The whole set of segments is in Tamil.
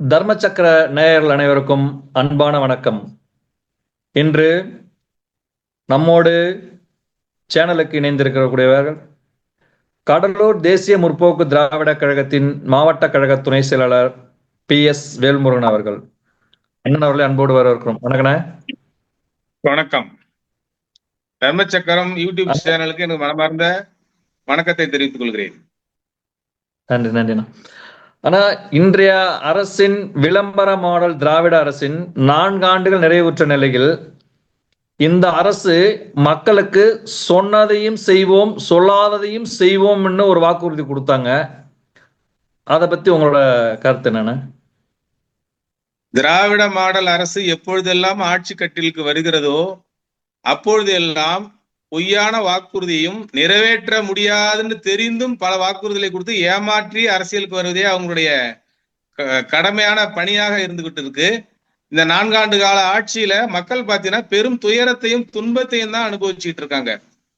தர்மசக்கர நேயர்கள் அனைவருக்கும் அன்பான வணக்கம். இன்று நம்மோடு சேனலுக்கு இணைந்திருக்கக்கூடியவர்கள் கடலூர் தேசிய முற்போக்கு திராவிட கழகத்தின் மாவட்ட கழக துணை செயலாளர் PS வேல்முருகன் அவர்கள். அண்ணன் அவர்களை அன்போடு வரவேற்கிறோம். வணக்கண்ணே. வணக்கம். தர்மசக்கரம் யூடியூப் சேனலுக்கு எனக்கு மனமார்ந்த வணக்கத்தை தெரிவித்துக் கொள்கிறேன். நன்றி நன்றிண்ணா. ஆனா இன்றைய அரசின் விளம்பர மாடல் திராவிட அரசின் 4 ஆண்டுகள் நிறைவுற்ற நிலையில் இந்த அரசு மக்களுக்கு சொன்னதையும் செய்வோம் சொல்லாததையும் செய்வோம்னு ஒரு வாக்குறுதி கொடுத்தாங்க. அதை பத்தி உங்களோட கருத்து என்னன்னு? திராவிட மாடல் அரசு எப்பொழுதெல்லாம் ஆட்சி கட்டிலுக்கு வருகிறதோ அப்பொழுது எல்லாம் பொய்யான வாக்குறுதியும் நிறைவேற்ற முடியாதுன்னு தெரிந்தும் பல வாக்குறுதிகளை கொடுத்து ஏமாற்றி அரசியலுக்கு வருவதே அவங்களுடைய கடமையான பணியாக இருந்துகிட்டு இருக்கு. இந்த 4 ஆண்டு கால ஆட்சியில மக்கள் பாத்தீங்கன்னா பெரும் துயரத்தையும் துன்பத்தையும் தான் அனுபவிச்சுட்டு இருக்காங்க.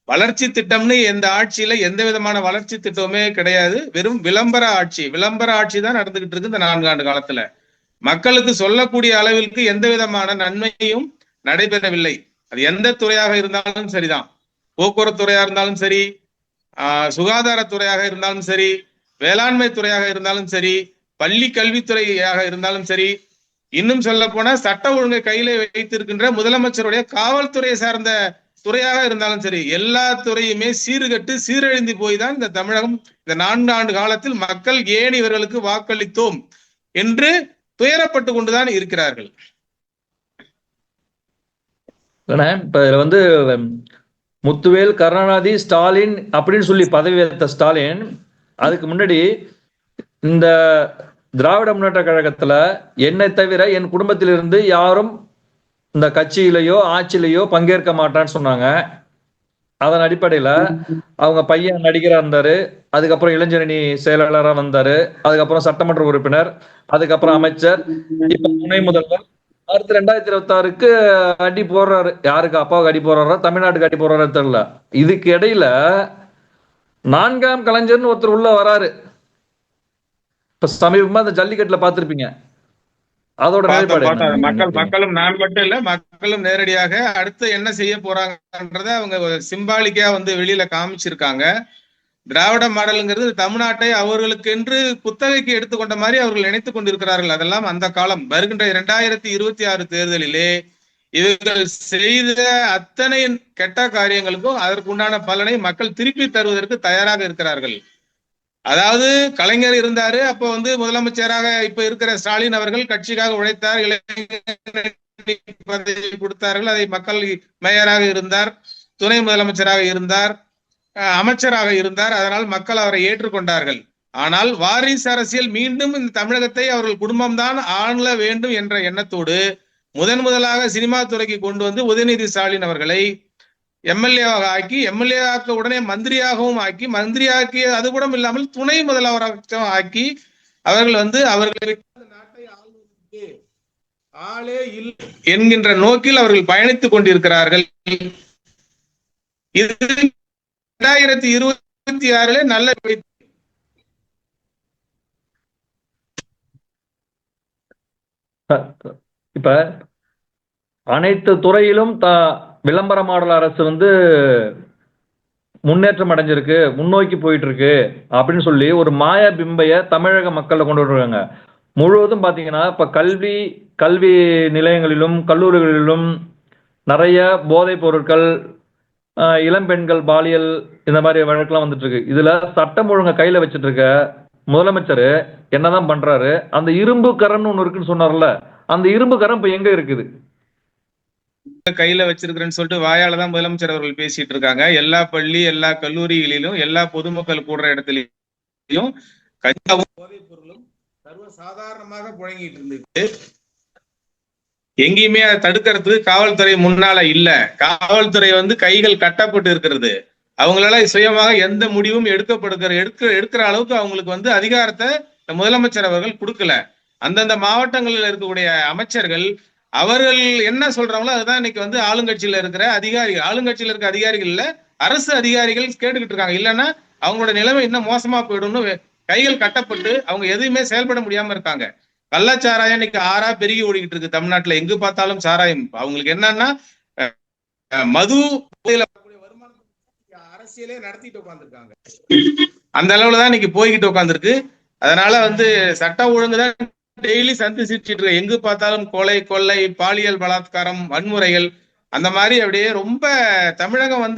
வளர்ச்சி திட்டம்னு எந்த ஆட்சியில எந்த விதமான வளர்ச்சி திட்டமுமே கிடையாது. வெறும் விளம்பர ஆட்சி தான் நடந்துகிட்டு இருக்கு. இந்த 4 ஆண்டு காலத்துல மக்களுக்கு சொல்லக்கூடிய அளவிற்கு எந்த விதமான நன்மையும் நடைபெறவில்லை. அது எந்த துறையாக இருந்தாலும் சரிதான். போக்குவரத்து துறையா இருந்தாலும் சரி, சுகாதாரத்துறையாக இருந்தாலும் சரி, வேளாண்மை துறையாக இருந்தாலும் சரி, பள்ளி கல்வித்துறையாக இருந்தாலும் சரி, இன்னும் சொல்ல போனா சட்ட ஒழுங்கை கையில வைத்திருக்கின்ற முதலமைச்சருடைய காவல்துறையை சார்ந்த துறையாக இருந்தாலும் சரி, எல்லா துறையுமே சீர்கட்டு சீரழிந்து போய் தான் இந்த தமிழகம் இந்த 4 ஆண்டு காலத்தில் மக்கள் ஏன் இவர்களுக்கு வாக்களித்தோம் என்று துயரப்பட்டு கொண்டுதான் இருக்கிறார்கள். இப்ப இதுல வந்து முத்துவேல், கருணாநிதி, ஸ்டாலின் அப்படின்னு சொல்லி பதவி ஏற்ற ஸ்டாலின் அதுக்கு முன்னாடி இந்த திராவிட முன்னேற்ற கழகத்துல என்னை தவிர என் குடும்பத்திலிருந்து யாரும் இந்த கட்சியிலேயோ ஆட்சியிலேயோ பங்கேற்க மாட்டான்னு சொன்னாங்க. அதன் அடிப்படையில அவங்க பையன் நடிகரா இருந்தாரு, அதுக்கப்புறம் இளைஞரணி செயலாளரா வந்தாரு, அதுக்கப்புறம் சட்டமன்ற உறுப்பினர், அதுக்கப்புறம் அமைச்சர், இப்ப துணை முதல்வர். அடுத்து 2026க்கு அடி போடுறாரு. யாருக்கு அப்பாவுக்கு அடி போடுறாரோ தமிழ்நாட்டுக்கு அடி போடுறாரு தெரியல. இதுக்கு இடையில 4ஆம் கலைஞர்னு ஒருத்தர் உள்ள வராரு. இப்ப சமீபமா அந்த ஜல்லிக்கட்டுல பாத்திருப்பீங்க. அதோட மக்களும் நான் மட்டும் இல்ல, மக்களும் நேரடியாக அடுத்து என்ன செய்ய போறாங்கன்றத அவங்க சிம்பாலிக்கா வந்து வெளியில காமிச்சிருக்காங்க. திராவிட மாடலுங்கிறது தமிழ்நாட்டை அவர்களுக்கு என்று குத்தகைக்கு எடுத்துக்கொண்ட மாதிரி அவர்கள் நினைத்துக் கொண்டிருக்கிறார்கள். அதெல்லாம் அந்த காலம். வருகின்ற 2026 தேர்தலிலே இவர்கள் செய்த அத்தனை கெட்ட காரியங்களுக்கும் அதற்குண்டான பலனை மக்கள் திருப்பி தருவதற்கு தயாராக இருக்கிறார்கள். அதாவது கலைஞர் இருந்தாரு, அப்ப வந்து முதலமைச்சராக இப்ப இருக்கிற ஸ்டாலின் அவர்கள் கட்சிக்காக உழைத்தார், பதவி கொடுத்தார்கள், அதை மக்கள் மேயராக இருந்தார், துணை முதலமைச்சராக இருந்தார், அமைச்சராக இருந்தார். அதனால் மக்கள் அவரை ஏற்றுக்கொண்டார்கள். ஆனால் வாரிசு அரசியல் மீண்டும் இந்த தமிழகத்தை அவர்கள் குடும்பம்தான் ஆள வேண்டும் என்ற எண்ணத்தோடு முதலாக சினிமா துறைக்கு கொண்டு வந்து உதயநிதி ஸ்டாலின் அவர்களை எம்எல்ஏவாக ஆக்கி, எம்எல்ஏ ஆக்க உடனே மந்திரியாகவும் ஆக்கி, மந்திரியாக்கி அது கூட இல்லாமல் துணை முதல்வராக ஆக்கி அவர்கள் வந்து அவர்களை நாட்டை ஆளுவதற்கு ஆளே இல்லை என்கின்ற நோக்கில் அவர்கள் பயணித்துக் கொண்டிருக்கிறார்கள். இது 2026 நல்ல இப்ப அனைத்து துறையிலும் விளம்பர மாடல் அரசு வந்து முன்னேற்றம் அடைஞ்சிருக்கு, முன்னோக்கி போயிட்டு இருக்கு அப்படின்னு சொல்லி ஒரு மாய பிம்பைய தமிழக மக்கள்ல கொண்டு வருவாங்க. முழுவதும் பாத்தீங்கன்னா இப்ப கல்வி நிலையங்களிலும் கல்லூரிகளிலும் நிறைய போதைப் பொருட்கள், இளம்பெண்கள் பாலியல் இந்த மாதிரி வழக்கெல்லாம் வந்துட்டு இருக்கு. இதுல சட்டம் ஒழுங்க கையில வச்சுட்டு இருக்க முதலமைச்சர் என்னதான் பண்றாரு? அந்த இரும்பு கரம் ஒண்ணு இருக்குன்னு சொன்னார்ல, அந்த இரும்பு கரம் இப்ப எங்க இருக்குது? கையில வச்சிருக்கிறேன்னு சொல்லிட்டு வாயாலதான் முதலமைச்சர் அவர்கள் பேசிட்டு இருக்காங்க. எல்லா பள்ளி, எல்லா கல்லூரிகளிலும், எல்லா பொதுமக்கள் கூடுற இடத்துலயும் கஞ்சாவும் போதைப் பொருளும் சர்வ சாதாரணமாக புழங்கிட்டு இருந்துச்சு. எங்கேயுமே அதை தடுக்கிறதுக்கு காவல்துறை முன்னால இல்ல. காவல்துறை வந்து கைகள் கட்டப்பட்டு இருக்கிறது. அவங்களால சுயமாக எந்த முடிவும் எடுக்கிற அளவுக்கு அவங்களுக்கு வந்து அதிகாரத்தை முதலமைச்சர் அவர்கள் கொடுக்கல. அந்தந்த மாவட்டங்களில் இருக்கக்கூடிய அமைச்சர்கள் அவர்கள் என்ன சொல்றாங்களோ அதுதான் இன்னைக்கு வந்து ஆளுங்கட்சியில இருக்கிற அதிகாரிகள், ஆளுங்கட்சியில இருக்க அதிகாரிகள் இல்ல, அரசு அதிகாரிகள் கேட்டுக்கிட்டு இருக்காங்க. இல்லைன்னா அவங்களோட நிலைமை இன்னும் மோசமா போயிடும்னு கைகள் கட்டப்பட்டு அவங்க எதுவுமே செயல்பட முடியாம இருக்காங்க. கள்ளச்சாராயம் இன்னைக்கு ஆறா பெருகி ஓடிக்கிட்டு இருக்கு தமிழ்நாட்டுல. எங்கு பார்த்தாலும் சாராயம். அவங்களுக்கு என்னன்னா மது வருமானம் அரசியலே நடத்திட்டு உட்காந்துருக்காங்க. அந்த அளவுலதான் இன்னைக்கு போய்கிட்டு உட்காந்துருக்கு. அதனால சட்டம் ஒழுங்குதான் டெய்லி சந்திச்சுட்டு இருக்கு. எங்கு பார்த்தாலும் கொலை, கொள்ளை, பாலியல் பலாத்காரம், வன்முறைகள், அந்த மாதிரி அப்படியே ரொம்ப தமிழகம்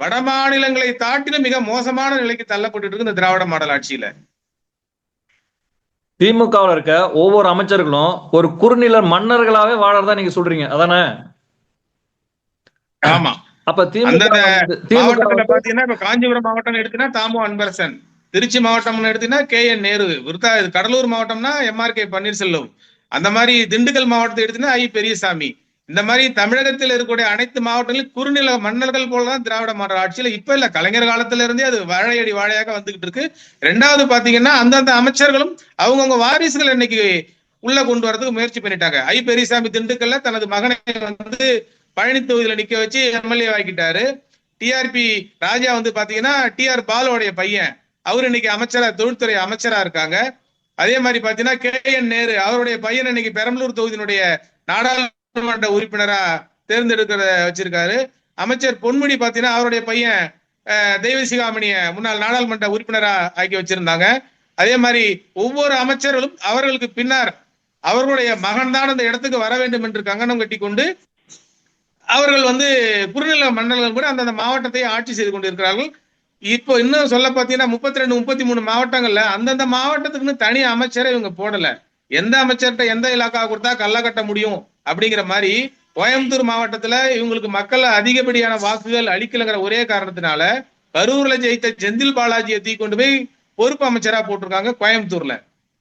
வட மாநிலங்களை தாட்டிலும் மிக மோசமான நிலைக்கு தள்ளப்பட்டு இருக்கு இந்த திராவிட மாடல் ஆட்சியில. திமுகவில் இருக்க ஒவ்வொரு அமைச்சர்களும் ஒரு குறுநில மன்னர்களாவே வாழறதா நீங்க சொல்றீங்க, அதானே? ஆமா. அப்ப மாவட்டத்துல பாத்தீங்கன்னா இப்ப காஞ்சிபுரம் மாவட்டம் எடுத்தீங்கன்னா தாமோ அன்பரசன், திருச்சி மாவட்டம் எடுத்தீங்கன்னா KN நேரு, கடலூர் மாவட்டம்னா MRK பன்னீர்செல்வம், அந்த மாதிரி திண்டுக்கல் மாவட்டத்தை எடுத்தீங்கன்னா I பெரியசாமி. இந்த மாதிரி தமிழகத்தில் இருக்கக்கூடிய அனைத்து மாவட்டங்களிலும் குறுநில மன்னர்கள் போலதான் திராவிட மாடல் ஆட்சியில இப்ப இல்ல, கலைஞர் காலத்துல இருந்தே அது வாழையடி வாழையாக வந்துகிட்டு இருக்கு. ரெண்டாவது பாத்தீங்கன்னா அந்தந்த அமைச்சர்களும் அவங்கவுங்க வாரிசுகள் இன்னைக்கு உள்ள கொண்டு வரதுக்கு முயற்சி பண்ணிட்டாங்க. I பெரியசாமி திண்டுக்கல்ல தனது மகனை பழனி தொகுதியில நிக்க வச்சு MLA ஆக்கிட்டாரு. TRP ராஜா பாத்தீங்கன்னா TR பாலுடைய பையன், அவரு இன்னைக்கு அமைச்சரா, தொழில்துறை அமைச்சரா இருக்காங்க. அதே மாதிரி பாத்தீங்கன்னா KN நேரு, அவருடைய பையன் இன்னைக்கு பெரம்பலூர் தொகுதியினுடைய நாடாளுமன்ற உறுப்பினரா தேர்ந்தெடுக்கிற வச்சிருக்காரு. அமைச்சர் பொன்முடி பாத்தீங்கன்னா அவருடைய பையன் தெய்வசிகாமணிய முன்னாள் நாடாளுமன்ற உறுப்பினரா ஆக்கி வச்சிருந்தாங்க. அதே மாதிரி ஒவ்வொரு அமைச்சர்களும் அவர்களுக்கு பின்னர் அவர்களுடைய மகன் தான் அந்த இடத்துக்கு வர வேண்டும் என்று கங்கணம் கட்டி கொண்டு அவர்கள் குறுநில மன்னர்கள் கூட அந்தந்த மாவட்டத்தை ஆட்சி செய்து கொண்டிருக்கிறார்கள். இப்போ இன்னும் சொல்ல பாத்தீங்கன்னா 32, 33 மாவட்டங்கள்ல அந்தந்த மாவட்டத்துக்குன்னு தனி அமைச்சரை இவங்க போடல. எந்த அமைச்சர்கிட்ட எந்த இலாக்கா கொடுத்தா கல்ல கட்ட முடியும் அப்படிங்கிற மாதிரி கோயம்புத்தூர் மாவட்டத்துல இவங்களுக்கு மக்கள் அதிகப்படியான வாக்குகள் அளிக்கலங்கிற ஒரே காரணத்தினால கரூர்ல ஜெயித்த செந்தில் பாலாஜியை தூக்கி கொண்டு போய் பொறுப்பு அமைச்சரா போட்டிருக்காங்க கோயம்புத்தூர்ல.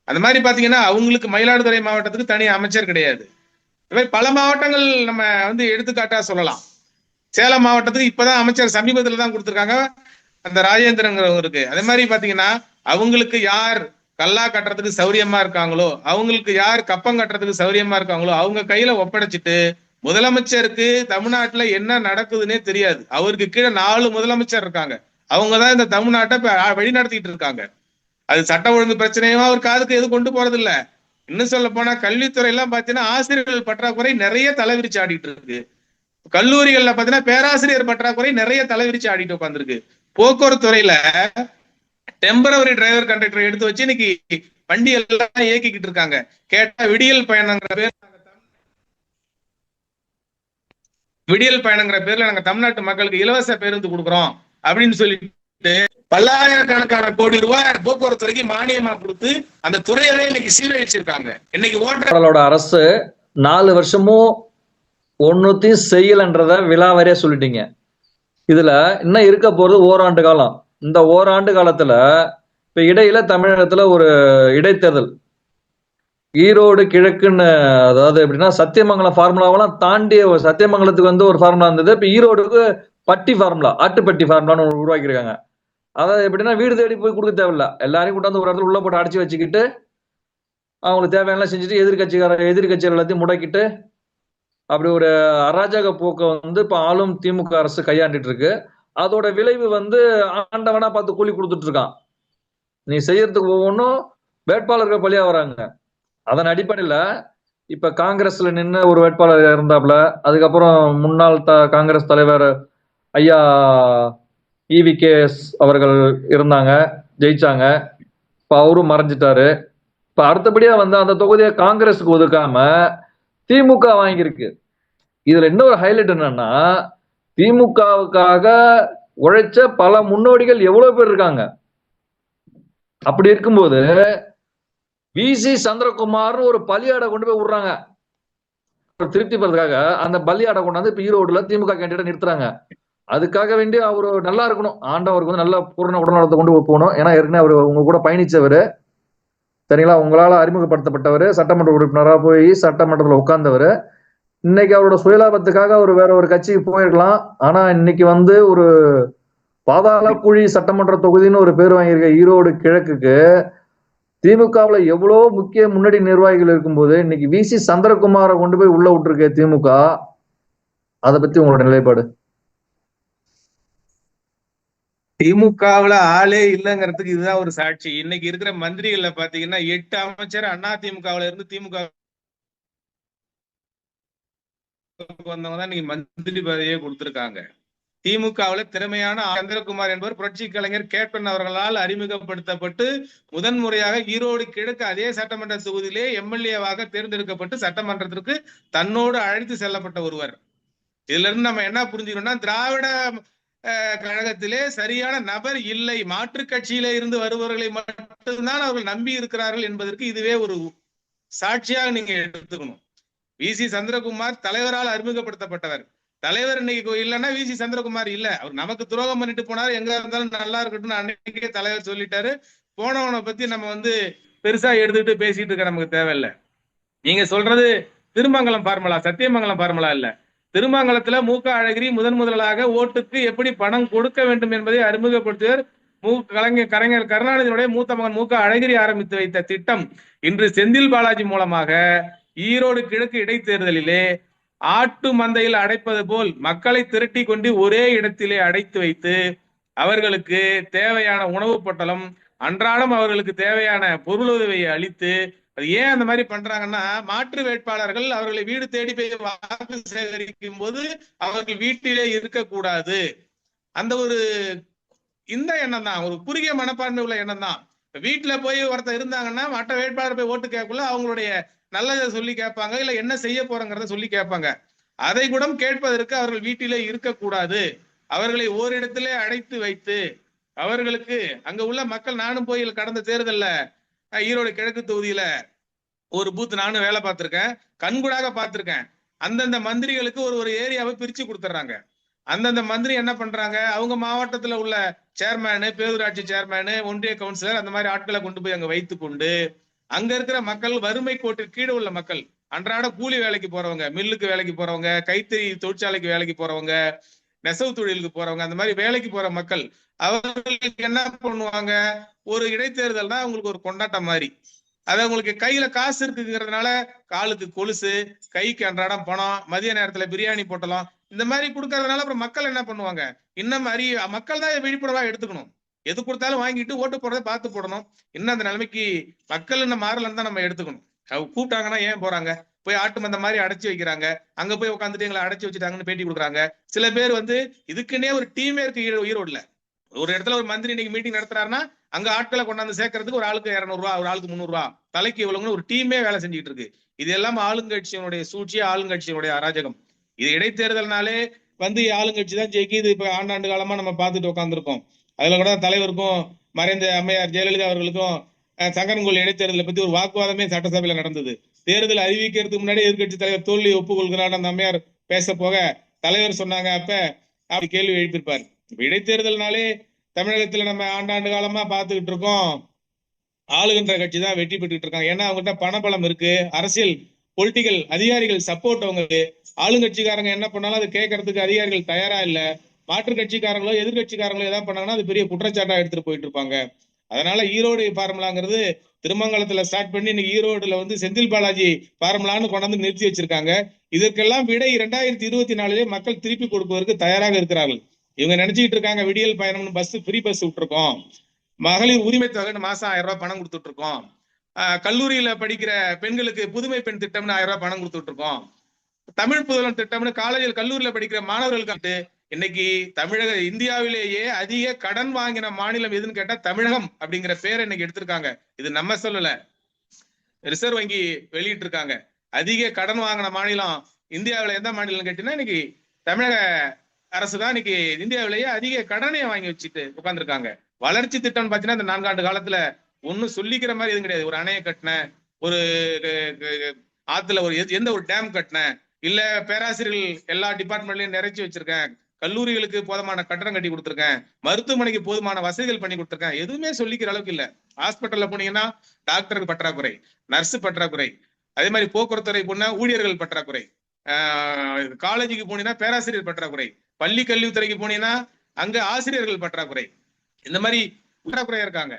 அந்த மாதிரி பாத்தீங்கன்னா அவங்களுக்கு மயிலாடுதுறை மாவட்டத்துக்கு தனி அமைச்சர் கிடையாது. பல மாவட்டங்கள் நம்ம எடுத்துக்காட்டா சொல்லலாம். சேலம் மாவட்டத்துக்கு இப்பதான் அமைச்சர் சமீபத்துல தான் கொடுத்திருக்காங்க, அந்த ராஜேந்திரங்கிறவங்களுக்கு. அதே மாதிரி பாத்தீங்கன்னா அவங்களுக்கு யார் கல்லா கட்டுறதுக்கு சௌரியமா இருக்காங்களோ, அவங்களுக்கு யார் கப்பம் கட்டுறதுக்கு சௌரியமா இருக்காங்களோ அவங்க கையில ஒப்படைச்சிட்டு, முதலமைச்சருக்கு தமிழ்நாட்டுல என்ன நடக்குதுன்னே தெரியாது. அவருக்கு கீழே 4 முதலமைச்சர் இருக்காங்க. அவங்கதான் இந்த தமிழ்நாட்டை வழி நடத்திட்டு இருக்காங்க. அது சட்ட ஒழுங்கு பிரச்சனையும் அவர் காதுக்கு எதுவும் கொண்டு போறது இல்ல. இன்னும் சொல்ல போனா கல்வித்துறை எல்லாம் பாத்தீங்கன்னா ஆசிரியர்கள் பற்றாக்குறை நிறைய தலைவிரிச்சு ஆடிட்டு இருக்கு. கல்லூரிகள்ல பாத்தீங்கன்னா பேராசிரியர் பற்றாக்குறை நிறைய தலைவிரிச்சு ஆடிட்டு உட்காந்துருக்கு. போக்குவரத்து துறையில டெம்பரவரி டிரைவர் கண்டக்டர் எடுத்து வச்சு இன்னைக்கு வண்டி எல்லாம் இயக்கிக்கிட்டு இருக்காங்க. கேட்டா விடியல் பயணங்கிற பேர்ல நாங்க தமிழ்நாட்டு மக்களுக்கு இலவச பேருந்து கொடுக்குறோம் அப்படின்னு சொல்லிட்டு பல்லாயிரக்கணக்கான கோடி ரூபாய் போக்குவரத்து துறைக்கு மானியமா கொடுத்து அந்த துறையவே இன்னைக்கு சீரழிச்சிருக்காங்க. இன்னைக்கு ஓட்டரோட அரசு 4 வருஷமும் ஒன்னுத்தையும் செய்யலன்றத விலாவரியா சொல்லிட்டீங்க. இதுல இன்னும் இருக்க போறது ஓராண்டு காலம். இந்த ஓராண்டு காலத்துல இப்ப இடையில தமிழகத்துல ஒரு இடைத்தேர்தல், ஈரோடு கிழக்குன்னு, அதாவது எப்படின்னா சத்தியமங்கலம் ஃபார்முலாவெல்லாம் தாண்டி சத்தியமங்கலத்துக்கு ஒரு ஃபார்முலா இருந்தது. இப்ப ஈரோடுக்கு பட்டி ஃபார்முலா, ஆட்டுப்பட்டி ஃபார்முலான்னு உருவாக்கியிருக்காங்க. அதாவது எப்படின்னா வீடு தேடி போய் கொடுக்க தேவையில்ல, எல்லாரையும் கூட்டாந்து ஒரு இடத்துல உள்ள போட்டு அடைச்சி வச்சுக்கிட்டு அவங்களுக்கு தேவையான செஞ்சுட்டு எதிர்கட்சிகள் எல்லாத்தையும் முடக்கிட்டு அப்படி ஒரு அராஜக போக்க இப்ப ஆளும் திமுக அரசு கையாண்டுட்டு இருக்கு. அதோட விளைவு ஆண்டவனா பார்த்து கூலி கொடுத்துட்டு இருக்கான். நீ செய்யறதுக்கு ஒவ்வொன்றும் வேட்பாளர்கள் பலியா வராங்க. அதன் அடிப்படையில இப்ப காங்கிரஸ்ல நின்று ஒரு வேட்பாளர் இருந்தாப்ல, அதுக்கப்புறம் முன்னாள் காங்கிரஸ் தலைவர் ஐயா EVKS அவர்கள் இருந்தாங்க, ஜெயிச்சாங்க. இப்ப அவரும் மறைஞ்சிட்டாரு. இப்ப அடுத்தபடியா அந்த தொகுதியை காங்கிரஸுக்கு ஒதுக்காம திமுக வாங்கியிருக்கு. இதுல இன்னொரு ஹைலைட் என்னன்னா, திமுகவுக்காக உழைச்ச பல முன்னோடிகள் எவ்வளவு பேர் இருக்காங்க. அப்படி இருக்கும்போது VC சந்திரகுமார் ஒரு பலியாடை கொண்டு போய் விடுறாங்க திருப்தி பெறதுக்காக. அந்த பலியாடை கொண்டாந்து இப்ப ஈரோடுல திமுக கேண்டிடேட் நிறுத்துறாங்க. அதுக்காக வேண்டி அவரு நல்லா இருக்கணும், ஆண்டவருக்கு நல்ல பூர்ண உடல்நலத்தை கொண்டு போகணும். ஏன்னா ஏற்கனவே அவரு உங்க கூட பயணிச்சவரு, சரிங்களா, உங்களால அறிமுகப்படுத்தப்பட்டவர், சட்டமன்ற உறுப்பினராக போய் சட்டமன்றத்துல உட்கார்ந்தவர். இன்னைக்கு அவரோட சுயலாபத்துக்காக அவர் வேற ஒரு கட்சிக்கு போயிருக்கலாம். ஆனா இன்னைக்கு ஒரு பாதாள குழி சட்டமன்ற தொகுதின்னு ஒரு பேர் வாங்கியிருக்க ஈரோடு கிழக்குக்கு திமுகவுல எவ்வளவு முக்கிய முன்னணி நிர்வாகிகள் இருக்கும்போது இன்னைக்கு VC சந்திரகுமாரை கொண்டு போய் உள்ள விட்டுருக்க திமுக. அதை பத்தி உங்களோட நிலைப்பாடு? திமுகவுல ஆளே இல்லங்கிறதுக்கு இதுதான் ஒரு சாட்சி. இன்னைக்கு இருக்கிற மந்திரிகள்ல பாத்தீங்கன்னா 8 அமைச்சர் அண்ணா திமுகவுல இருந்து திமுக வந்தவங்க தான் இன்னைக்கு மந்திரி பதவியே கொடுத்திருக்காங்க. திமுகவுல திறமையான சந்திரகுமார் என்பவர் புரட்சி கலைஞர் கேப்டன் அவர்களால் அறிமுகப்படுத்தப்பட்டு முதன்முறையாக ஈரோடு கிழக்கு அதே சட்டமன்ற தொகுதியிலே எம்எல்ஏவாக தேர்ந்தெடுக்கப்பட்டு சட்டமன்றத்திற்கு தன்னோடு அழைத்து செல்லப்பட்ட ஒருவர். இதுல இருந்து நம்ம என்ன புரிஞ்சுக்கணும்னா, திராவிட கழகத்திலே சரியான நபர் இல்லை, மாற்று கட்சியில இருந்து வருபவர்களை மட்டும்தான் அவர்கள் நம்பி இருக்கிறார்கள் என்பதற்கு இதுவே ஒரு சாட்சியாக நீங்க எடுத்துக்கணும். வி.சி. சந்திரகுமார் தலைவரால் அறிமுகப்படுத்தப்பட்டவர். தலைவர் இன்னைக்கு இல்லைன்னா வி.சி. சந்திரகுமார் இல்ல. அவர் நமக்கு துரோகம் பண்ணிட்டு போனாரு, எங்க இருந்தாலும் நல்லா இருக்கட்டும் அன்னைக்கே தலைவர் சொல்லிட்டாரு. போனவனை பத்தி நம்ம பெருசா எடுத்துட்டு பேசிட்டு இருக்க நமக்கு தேவையில்லை. நீங்க சொல்றது திருமங்கலம் பார்முலா, சத்தியமங்கலம் பார்முலா இல்ல. திருமங்கலத்துல மு.க. அழகிரி முதலாக ஓட்டுக்கு எப்படி பணம் கொடுக்க வேண்டும் என்பதை அறிமுகப்படுத்தியவர் கலைஞர் கருணாநிதியுடைய மூத்த மகன் மு.க. அழகிரி ஆரம்பித்து வைத்த திட்டம் இன்று செந்தில் பாலாஜி மூலமாக ஈரோடு கிழக்கு இடைத்தேர்தலிலே ஆட்டு மந்தையில் அடைப்பது போல் மக்களை திரட்டி கொண்டு ஒரே இடத்திலே அடைத்து வைத்து அவர்களுக்கு தேவையான உணவு பொட்டலம், அன்றாடம் அவர்களுக்கு தேவையான பொருளுதவியை அளித்து, அது ஏன் அந்த மாதிரி பண்றாங்கன்னா, மாற்று வேட்பாளர்கள் அவர்களை வீடு தேடி போய் வாக்கு சேகரிக்கும் போது அவர்கள் வீட்டிலே இருக்கக்கூடாது. அந்த ஒரு இந்த எண்ணம் தான், ஒரு குறுகிய மனப்பான்மை உள்ள எண்ணம் தான். வீட்டுல போய் ஒருத்தர் இருந்தாங்கன்னா மற்ற வேட்பாளர் போய் ஓட்டு கேட்கல, அவங்களுடைய நல்லதை சொல்லி கேட்பாங்க, இல்ல என்ன செய்ய போறங்கிறத சொல்லி கேட்பாங்க. அதை கூட கேட்பதற்கு அவர்கள் வீட்டிலே இருக்கக்கூடாது. அவர்களை ஓரிடத்திலே அடைத்து வைத்து அவர்களுக்கு அங்க உள்ள மக்கள், நானும் போய் கடந்த தேர்தல்ல ஈரோடு கிழக்கு தொகுதியில ஒரு பூத் நானும் வேலை பார்த்திருக்கேன், கண்கூடாக பார்த்திருக்கேன். அந்தந்த மந்திரிகளுக்கு ஒரு ஏரியாவை பிரிச்சு கொடுத்துட்றாங்க. அந்தந்த மந்திரி என்ன பண்றாங்க, அவங்க மாவட்டத்துல உள்ள சேர்மேனு, பேரூராட்சி சேர்மேனு, ஒன்றிய கவுன்சிலர், அந்த மாதிரி ஆட்களை கொண்டு போய் அங்க வைத்து கொண்டு அங்க இருக்கிற மக்கள், வறுமை கோட்டிற்கு கீழே உள்ள மக்கள், அன்றாட கூலி வேலைக்கு போறவங்க, மில்லுக்கு வேலைக்கு போறவங்க, கைத்தறி தொழிற்சாலைக்கு வேலைக்கு போறவங்க, நெசவு தொழிலுக்கு போறவங்க, அந்த மாதிரி வேலைக்கு போற மக்கள், அவர்களுக்கு என்ன பண்ணுவாங்க, ஒரு இடைத்தேர்தல் தான் அவங்களுக்கு ஒரு கொண்டாட்டம் மாதிரி. அது அவங்களுக்கு கையில காசு இருக்குங்கிறதுனால காலுக்கு கொலுசு, கைக்கு அன்றாடம் பணம், மதிய நேரத்துல பிரியாணி போட்டலாம், இந்த மாதிரி கொடுக்கறதுனால அப்புறம் மக்கள் என்ன பண்ணுவாங்க, இன்னும் மக்கள் தான் விழிப்புணர்வா எடுத்துக்கணும். எது கொடுத்தாலும் வாங்கிட்டு ஓட்டு போடுறதை பார்த்து போடணும். இன்னும் அந்த நிலைமைக்கு மக்கள் இன்னும் மாறலன்னு தான் நம்ம எடுத்துக்கணும். கூப்பிட்டாங்கன்னா ஏன் போறாங்க, போய் ஆட்டு மந்த மாதிரி அடைச்சு வைக்கிறாங்க, அங்க போய் உட்காந்துட்டு எங்களை அடைச்சு வச்சுட்டாங்கன்னு பேட்டி கொடுக்குறாங்க. சில பேர் இதுக்குன்னே ஒரு டீமே இருக்கு ஈரோடுல. ஒரு இடத்துல ஒரு மந்திரி இன்னைக்கு மீட்டிங் நடத்துறாருன்னா அங்க ஆட்களை கொண்டாந்து சேர்க்கறதுக்கு ஒரு ஆளுக்கு 200 ரூபா, ஒரு ஆளுக்கு 300 ரூபா, தலைக்கு இவ்வளவுன்னு ஒரு டீமே வேலை செஞ்சுட்டு இருக்கு. இது எல்லாம் ஆளுங்கட்சியினுடைய சூழ்ச்சி, ஆளுங்கட்சியினுடைய அராஜகம். இது இடைத்தேர்தல்னாலே ஆளுங்கட்சி தான் ஜெயிக்கி. இது இப்ப ஆண்டாண்டு காலமா நம்ம பார்த்துட்டு உட்காந்துருக்கோம். அதுல கூட தலைவருக்கும் மறைந்த அம்மையார் ஜெயலலிதா அவர்களுக்கும் சங்கரன்கோவில் இடைத்தேர்தலை பத்தி ஒரு வாக்குவாதமே சட்டசபையில நடந்தது. தேர்தல் அறிவிக்கிறதுக்கு முன்னாடி எதிர்கட்சி தலைவர் தோல்வி ஒப்புக்கொள்கிறார் அந்த அம்மையார் பேச போக தலைவர் சொன்னாங்க, அப்படி கேள்வி எழுப்பியிருப்பார். இப்ப இடைத்தேர்தல்னாலே தமிழகத்துல நம்ம ஆண்டாண்டு காலமா பார்த்துக்கிட்டு இருக்கோம், ஆளுகின்ற கட்சி தான் வெற்றி பெற்றுட்டு இருக்காங்க. ஏன்னா அவங்ககிட்ட பணபலம் இருக்கு, அரசியல் பொலிட்டிக்கல் அதிகாரிகள் சப்போர்ட் அவங்களுக்கு. ஆளுங்கட்சிக்காரங்க என்ன பண்ணாலும் அதை கேட்கறதுக்கு அதிகாரிகள் தயாரா இல்ல. மாற்று கட்சிக்காரங்களோ எதிர்கட்சிக்காரங்களோ ஏதாவது பண்ணாங்கன்னா அது பெரிய குற்றச்சாட்டா எடுத்துட்டு போயிட்டு இருப்பாங்க. அதனால ஈரோடு ஃபார்முலாங்கிறது திருமங்கலத்துல ஸ்டார்ட் பண்ணி இன்னைக்கு ஈரோடுல செந்தில் பாலாஜி ஃபார்முலான்னு கொண்டாந்து நிறுத்தி வச்சிருக்காங்க. இதற்கெல்லாம் விடை 2024 மக்கள் திருப்பி கொடுப்பதற்கு தயாராக இருக்கிறார்கள். இவங்க நினைச்சுக்கிட்டு இருக்காங்க விடியல் பயணம்னு பஸ், ஃப்ரீ பஸ் விட்டுருக்கோம், மகளிர் உரிமை தொகை மாசம் 1000 ரூபாய் பணம் கொடுத்துட்டு இருக்கோம், கல்லூரியில படிக்கிற பெண்களுக்கு புதுமை பெண் திட்டம்னு 1000 ரூபாய் பணம் கொடுத்துட்டு இருக்கோம், தமிழ் புதல்வன் திட்டம்னு காலேஜில் கல்லூரியில படிக்கிற மாணவர்களுக்கு. இன்னைக்கு இந்தியாவிலேயே அதிக கடன் வாங்கின மாநிலம் எதுன்னு கேட்டா தமிழகம் அப்படிங்கிற பேரை இன்னைக்கு எடுத்திருக்காங்க. இது நம்ம சொல்லல, ரிசர்வ் வங்கி வெளியிட்டு இருக்காங்க. அதிக கடன் வாங்கின மாநிலம் இந்தியாவில எந்த மாநிலம் கேட்டீங்கன்னா இன்னைக்கு தமிழக அரசு தான் இன்னைக்கு இந்தியாவிலேயே அதிக கடனை வாங்கி வச்சுட்டு உட்கார்ந்துருக்காங்க. வளர்ச்சி திட்டம் பாத்தீங்கன்னா இந்த 4 ஆண்டு காலத்துல ஒன்னும் சொல்லிக்கிற மாதிரி எதுவும் கிடையாது. ஒரு அணையை கட்டின, ஒரு ஆத்துல எந்த ஒரு டேம் கட்டின, இல்ல பேராசிரியர்கள் எல்லா டிபார்ட்மெண்ட்லயும் நிறைச்சி வச்சிருக்கேன், கல்லூரிகளுக்கு போதுமான கட்டடம் கட்டி கொடுத்துருக்கேன், மருத்துவமனைக்கு போதுமான வசதிகள் பண்ணி கொடுத்துருக்கேன், எதுவுமே சொல்லிக்கிற அளவுக்கு இல்ல. ஹாஸ்பிட்டல்ல போனீங்கன்னா டாக்டருக்கு பற்றாக்குறை, நர்ஸ் பற்றாக்குறை, அதே மாதிரி போக்குவரத்துறை போனா ஊழியர்கள் பற்றாக்குறை, காலேஜுக்கு போனீங்கன்னா பேராசிரியர் பற்றாக்குறை, பள்ளி கல்வித்துறைக்கு போனீங்கன்னா அங்க ஆசிரியர்கள் பற்றாக்குறை, இந்த மாதிரி பற்றாக்குறையா இருக்காங்க.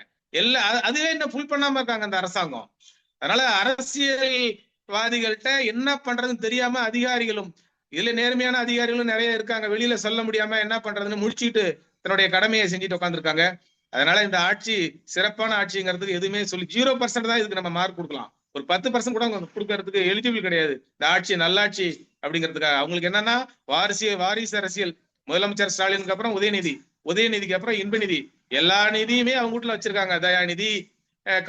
அதுவே என்ன ஃபுல் பண்ணாம இருக்காங்க அந்த அரசாங்கம். அதனால அரசியல்வாதிகள்கிட்ட என்ன பண்றதுன்னு தெரியாம அதிகாரிகளும், இதுல நேர்மையான அதிகாரிகளும் நிறைய இருக்காங்க, வெளியில சொல்ல முடியாம என்ன பண்றதுன்னு முடிச்சுட்டு தன்னுடைய கடமையை செஞ்சுட்டு உட்காந்துருக்காங்க. அதனால இந்த ஆட்சி சிறப்பான ஆட்சிங்கிறதுக்கு எதுவுமே சொல்லி 0% தான் இதுக்கு நம்ம மார்க் கொடுக்கலாம். ஒரு 10% கூட கொடுக்கறதுக்கு எலிஜிபிள் கிடையாது. இந்த ஆட்சி நல்லாட்சி அப்படிங்கிறதுக்காக அவங்களுக்கு என்னன்னா வாரிசு அரசியல். முதலமைச்சர் ஸ்டாலினுக்கு அப்புறம் உதயநிதிக்கு அப்புறம் இன்பநிதி, எல்லா நிதியுமே அவங்க வீட்டுல வச்சிருக்காங்க. தயாநிதி,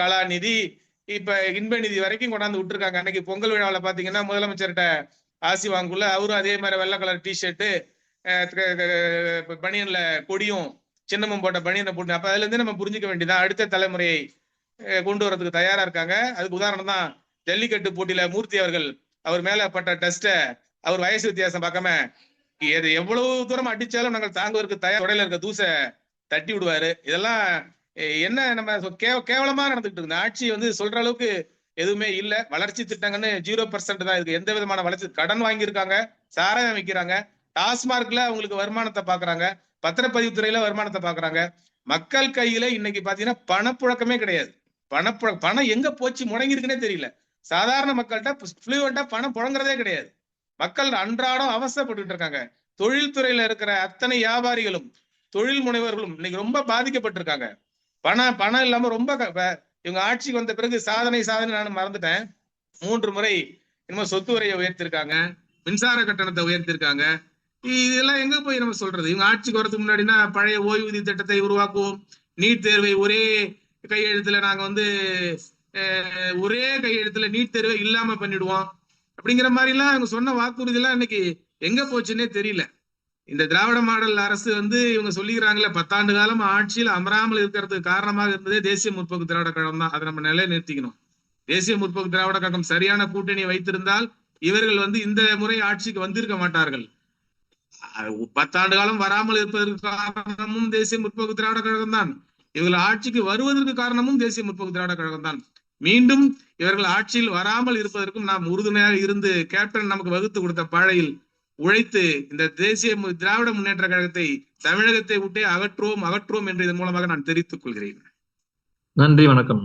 கலாநிதி, இப்ப இன்பநிதி வரைக்கும் கொண்டாந்து விட்டுருக்காங்க. அன்னைக்கு பொங்கல் விழாவில் பாத்தீங்கன்னா முதலமைச்சர்கிட்ட ஆசி வாங்குள்ள அவரும் அதே மாதிரி வெள்ளை கலர் டிஷர்ட்டு, பனியன்ல கொடியும் சின்னமும் போட்ட பனியனை போட்டு, அப்ப அதுல இருந்து நம்ம புரிஞ்சுக்க வேண்டியதான் அடுத்த தலைமுறையை கொண்டு வரதுக்கு தயாரா இருக்காங்க. அதுக்கு உதாரணம் தான் ஜல்லிக்கட்டு போட்டியில மூர்த்தி அவர்கள் அவர் மேல பட்ட டெஸ்ட அவர் வயசு வித்தியாசம் பார்க்காம எவ்வளவு தூரம் அடிச்சாலும் நாங்கள் தாங்குவதற்கு தயார், உடையில இருக்க தூசை தட்டி விடுவாரு. இதெல்லாம் என்ன நம்ம கேவலமா நடந்துட்டு இருக்கு. ஆட்சி வந்து சொல்ற அளவுக்கு எதுவுமே இல்ல. வளர்ச்சி திட்டங்கன்னு 0% தான் இருக்கு. எந்த விதமான வளர்ச்சி, கடன் வாங்கியிருக்காங்க, சாராயம் வைக்கிறாங்க, டாஸ்மார்க்ல அவங்களுக்கு வருமானத்தை பாக்குறாங்க, பத்திரப்பதிவுத்துறையில வருமானத்தை பாக்குறாங்க. மக்கள் கையில இன்னைக்கு பாத்தீங்கன்னா பணப்புழக்கமே கிடையாது. பணம் எங்க போச்சு முடங்கி இருக்குன்னே தெரியல. சாதாரண மக்கள்கிட்ட ஃப்ளூவெண்டா பணம் புழங்குறதே கிடையாது. மக்கள் அன்றாடம் அவசரப்பட்டு இருக்காங்க. தொழில்துறையில இருக்கிற அத்தனை வியாபாரிகளும் தொழில் முனைவர்களும் இன்னைக்கு ரொம்ப பாதிக்கப்பட்டிருக்காங்க. பணம் இல்லாம ரொம்ப இவங்க ஆட்சிக்கு வந்த பிறகு சாதனை நான் மறந்துட்டேன். 3 முறை இன்னும் சொத்து வரியை உயர்த்திருக்காங்க, மின்சார கட்டணத்தை உயர்த்திருக்காங்க. இதெல்லாம் எங்க போய் நம்ம சொல்றது? இவங்க ஆட்சிக்கு வரதுக்கு முன்னாடினா பழைய ஓய்வூதிய திட்டத்தை உருவாக்குவோம், நீட் தேர்வை ஒரே கையெழுத்துல நாங்க வந்து ஒரே கையெழுத்துல நீட் தேர்வை இல்லாம பண்ணிடுவோம் அப்படிங்கிற மாதிரி எல்லாம் அவங்க சொன்ன வாக்குறுதி எல்லாம் இன்னைக்கு எங்க போச்சுன்னே தெரியல. இந்த திராவிட மாடல் அரசு வந்து இவங்க சொல்லிக்கிறாங்களே 10 ஆண்டு காலம் ஆட்சியில் அமராமல் இருக்கிறதுக்கு காரணமாக இருந்ததே தேசிய முற்போக்கு திராவிட கழகம் தான். அதை நம்ம நிலை நிறுத்திக்கணும். தேசிய முற்போக்கு திராவிட கழகம் சரியான கூட்டணி வைத்திருந்தால் இவர்கள் வந்து இந்த முறை ஆட்சிக்கு வந்திருக்க மாட்டார்கள். 10 ஆண்டு காலம் வராமல் இருப்பதற்கு காரணமும் தேசிய முற்போக்கு திராவிட கழகம் தான். இவர்கள் ஆட்சிக்கு வருவதற்கு காரணமும் தேசிய முற்போக்கு திராவிட கழகம் தான். மீண்டும் இவர்கள் ஆட்சியில் வராமல் இருப்பதற்கும் நாம் உறுதுணையாக இருந்து கேப்டன் நமக்கு வகுத்து கொடுத்த பாழையில் உழைத்து இந்த தேசிய திராவிட முன்னேற்ற கழகத்தை தமிழகத்தை விட்டே அகற்றுவோம் என்று இதன் மூலமாக நான் தெரிவித்துக் கொள்கிறேன். நன்றி, வணக்கம்.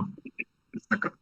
வணக்கம்.